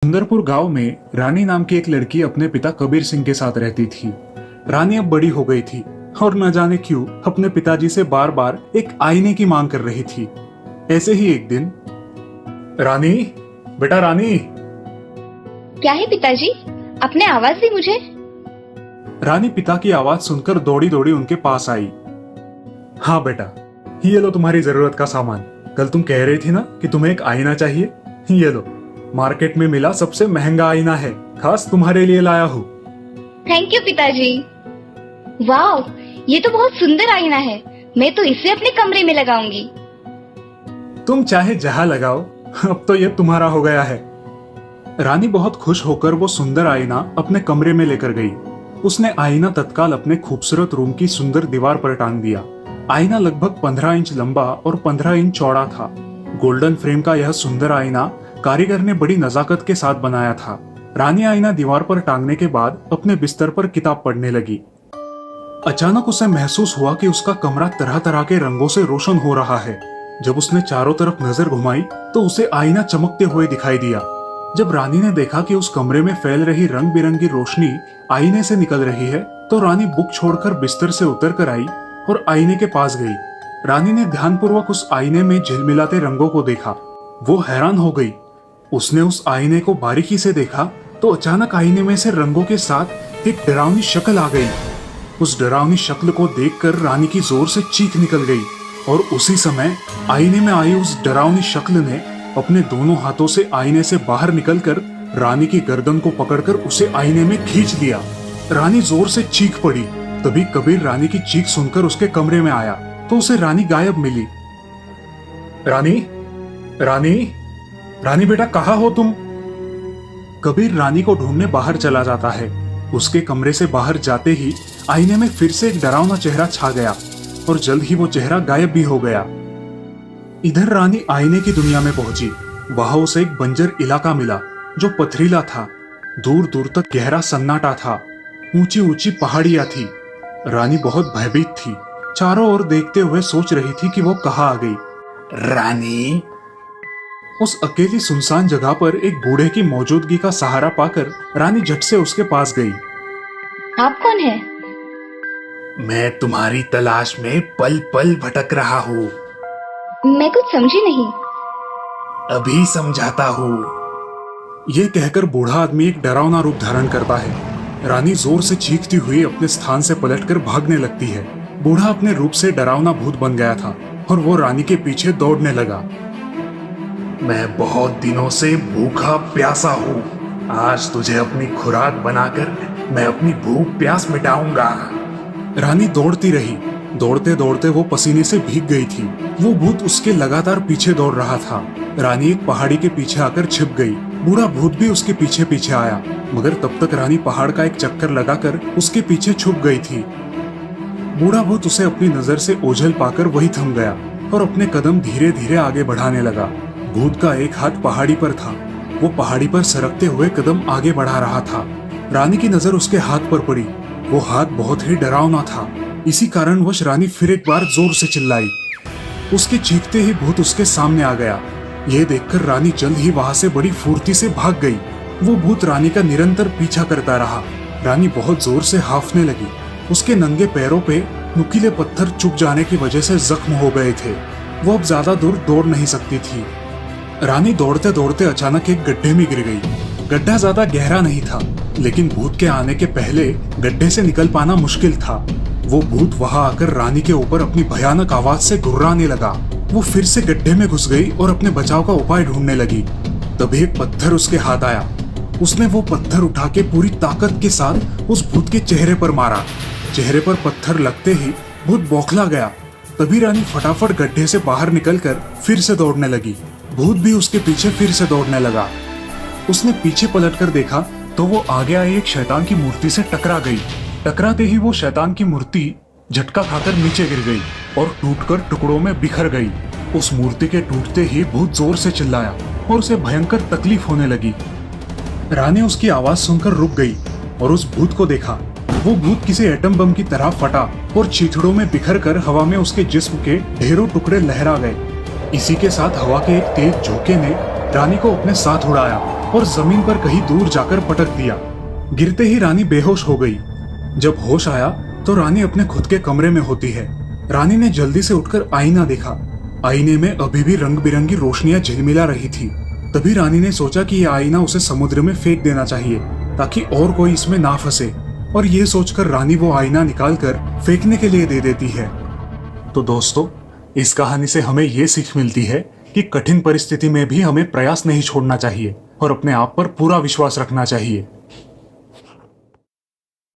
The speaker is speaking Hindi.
सुंदरपुर गांव में रानी नाम की एक लड़की अपने पिता कबीर सिंह के साथ रहती थी। रानी अब बड़ी हो गई थी और न जाने क्यों अपने पिताजी से बार बार एक आईने की मांग कर रही थी। ऐसे ही एक दिन, रानी, बेटा रानी। क्या है पिताजी? अपने आवाज दी मुझे। रानी पिता की आवाज सुनकर दौड़ी दौड़ी उनके पास आई। हाँ बेटा, ये लो तुम्हारी जरूरत का सामान। कल तुम कह रही थी ना कि तुम्हें एक आईना चाहिए। ये लो, मार्केट में मिला सबसे महंगा आईना है, खास तुम्हारे लिए लाया हूँ। थैंक यू पिताजी। वाह, ये तो बहुत सुंदर आईना है। मैं तो इसे अपने कमरे में लगाऊंगी। तुम चाहे जहाँ लगाओ, अब तो ये तुम्हारा हो गया है। रानी बहुत खुश होकर वो सुंदर आईना अपने कमरे में लेकर गई। उसने आईना तत्काल अपने खूबसूरत रूम की सुंदर दीवार पर टांग दिया। आईना लगभग 15 इंच लंबा और 15 इंच चौड़ा था। गोल्डन फ्रेम का यह सुंदर आईना कारीगर ने बड़ी नजाकत के साथ बनाया था। रानी आईना दीवार पर टांगने के बाद अपने बिस्तर पर किताब पढ़ने लगी। अचानक उसे महसूस हुआ कि उसका कमरा तरह तरह के रंगों से रोशन हो रहा है। जब उसने चारों तरफ नजर घुमाई तो उसे आईना चमकते हुए दिखाई दिया। जब रानी ने देखा कि उस कमरे में फैल रही रंग बिरंगी रोशनी आईने से निकल रही है, तो रानी बुक छोड़कर बिस्तर से उतर कर आई और आईने के पास गई। रानी ने ध्यानपूर्वक उस आईने में झिलमिलाते रंगों को देखा। वो हैरान हो गई। उसने उस आईने को बारीकी से देखा तो अचानक आईने में से रंगों के साथ एक डरावनी शक्ल आ गई। उस डरावनी शक्ल को देखकर रानी की जोर से चीख निकल गई और उसी समय आईने में आई उस डरावनी शक्ल ने अपने दोनों हाथों से आईने से बाहर निकलकर रानी की गर्दन को पकड़कर उसे आईने में खींच लिया। रानी जोर से चीख पड़ी। तभी कबीर रानी की चीख सुनकर उसके कमरे में आया तो उसे रानी गायब मिली। रानी, रानी, रानी बेटा, कहाँ हो तुम? कबीर रानी को ढूंढने बाहर चला जाता है। उसके कमरे से बाहर जाते ही आईने में फिर से एक डरावना चेहरा छा गया और जल्द ही वो चेहरा गायब भी हो गया। इधर रानी आईने की दुनिया में पहुंची। वहां उसे एक बंजर इलाका मिला जो पथरीला था। दूर दूर तक गहरा सन्नाटा था। ऊंची ऊंची पहाड़ियां थी। रानी बहुत भयभीत थी। चारों ओर देखते हुए सोच रही थी कि वो कहाँ आ गई। रानी। उस अकेली सुनसान जगह पर एक बूढ़े की मौजूदगी का सहारा पाकर रानी झट से उसके पास गई। आप कौन है? मैं तुम्हारी तलाश में पल पल भटक रहा हूँ। मैं कुछ समझी नहीं। अभी समझाता हूँ। ये कहकर बूढ़ा आदमी एक डरावना रूप धारण करता है। रानी जोर से चीखती हुई अपने स्थान से पलटकर भागने लगती है। बूढ़ा अपने रूप से डरावना भूत बन गया था और वो रानी के पीछे दौड़ने लगा। मैं बहुत दिनों से भूखा प्यासा हूँ। आज तुझे अपनी खुराक बनाकर मैं अपनी भूख प्यास मिटाऊंगा। रानी दौड़ती रही। दौड़ते दौड़ते वो पसीने से भीग गई थी। वो भूत उसके लगातार पीछे दौड़ रहा था। रानी एक पहाड़ी के पीछे आकर छिप गई। बूढ़ा भूत भी उसके पीछे पीछे आया, मगर तब तक रानी पहाड़ का एक चक्कर लगाकर उसके पीछे छुप गई थी। बूढ़ा भूत उसे अपनी नजर से ओझल पाकर वही थम गया और अपने कदम धीरे धीरे आगे बढ़ाने लगा। भूत का एक हाथ पहाड़ी पर था। वो पहाड़ी पर सरकते हुए कदम आगे बढ़ा रहा था। रानी की नजर उसके हाथ पर पड़ी। वो हाथ बहुत ही डरावना था। इसी कारणवश रानी फिर एक बार जोर से चिल्लाई। उसके चीखते ही भूत उसके सामने आ गया। ये देखकर रानी जल्द ही वहां से बड़ी फुर्ती से भाग गई। वो भूत रानी का निरंतर पीछा करता रहा। रानी बहुत जोर से हांफने लगी। उसके नंगे पैरों पे नुकीले पत्थर चुभ जाने की वजह से जख्म हो गए थे। वो अब ज्यादा दूर दौड़ नहीं सकती थी। रानी दौड़ते दौड़ते अचानक एक गड्ढे में गिर गई। गड्ढा ज्यादा गहरा नहीं था, लेकिन भूत के आने के पहले गड्ढे से निकल पाना मुश्किल था। वो भूत वहां आकर रानी के ऊपर अपनी भयानक आवाज से गुर्राने लगा। वो फिर से गड्ढे में घुस गई और अपने बचाव का उपाय ढूंढने लगी। तभी एक पत्थर उसके हाथ आया। उसने वो पत्थर उठा के पूरी ताकत के साथ उस भूत के चेहरे पर मारा। चेहरे पर पत्थर लगते ही भूत बौखला गया। तभी रानी फटाफट गड्ढे से बाहर निकलकर फिर से दौड़ने लगी। भूत भी उसके पीछे फिर से दौड़ने लगा। उसने पीछे पलटकर देखा तो वो आगे आई एक शैतान की मूर्ति से टकरा गई। टकराते ही वो शैतान की मूर्ति झटका खाकर नीचे गिर गई और टूटकर टुकड़ों में बिखर गई। उस मूर्ति के टूटते ही भूत जोर से चिल्लाया और उसे भयंकर तकलीफ होने लगी। रानी उसकी आवाज सुनकर रुक गई और उस भूत को देखा। वो भूत किसी एटम बम की तरह फटा और चीथड़ों में बिखर कर हवा में उसके जिस्म के ढेरों टुकड़े लहरा गए। इसी के साथ हवा के एक तेज झोंके ने रानी को अपने साथ उड़ाया और जमीन पर कहीं दूर जाकर पटक दिया। गिरते ही रानी बेहोश हो गई। जब होश आया तो रानी अपने खुद के कमरे में होती है। रानी ने जल्दी से उठकर आईना देखा। आईने में अभी भी रंग बिरंगी रोशनियां झिलमिला रही थी। तभी रानी ने सोचा कि यह आईना उसे समुद्र में फेंक देना चाहिए ताकि और कोई इसमें ना फंसे, और ये सोचकर रानी वो आईना निकालकर फेंकने के लिए दे देती है। तो दोस्तों, इस कहानी से हमें ये सीख मिलती है कि कठिन परिस्थिति में भी हमें प्रयास नहीं छोड़ना चाहिए और अपने आप पर पूरा विश्वास रखना चाहिए।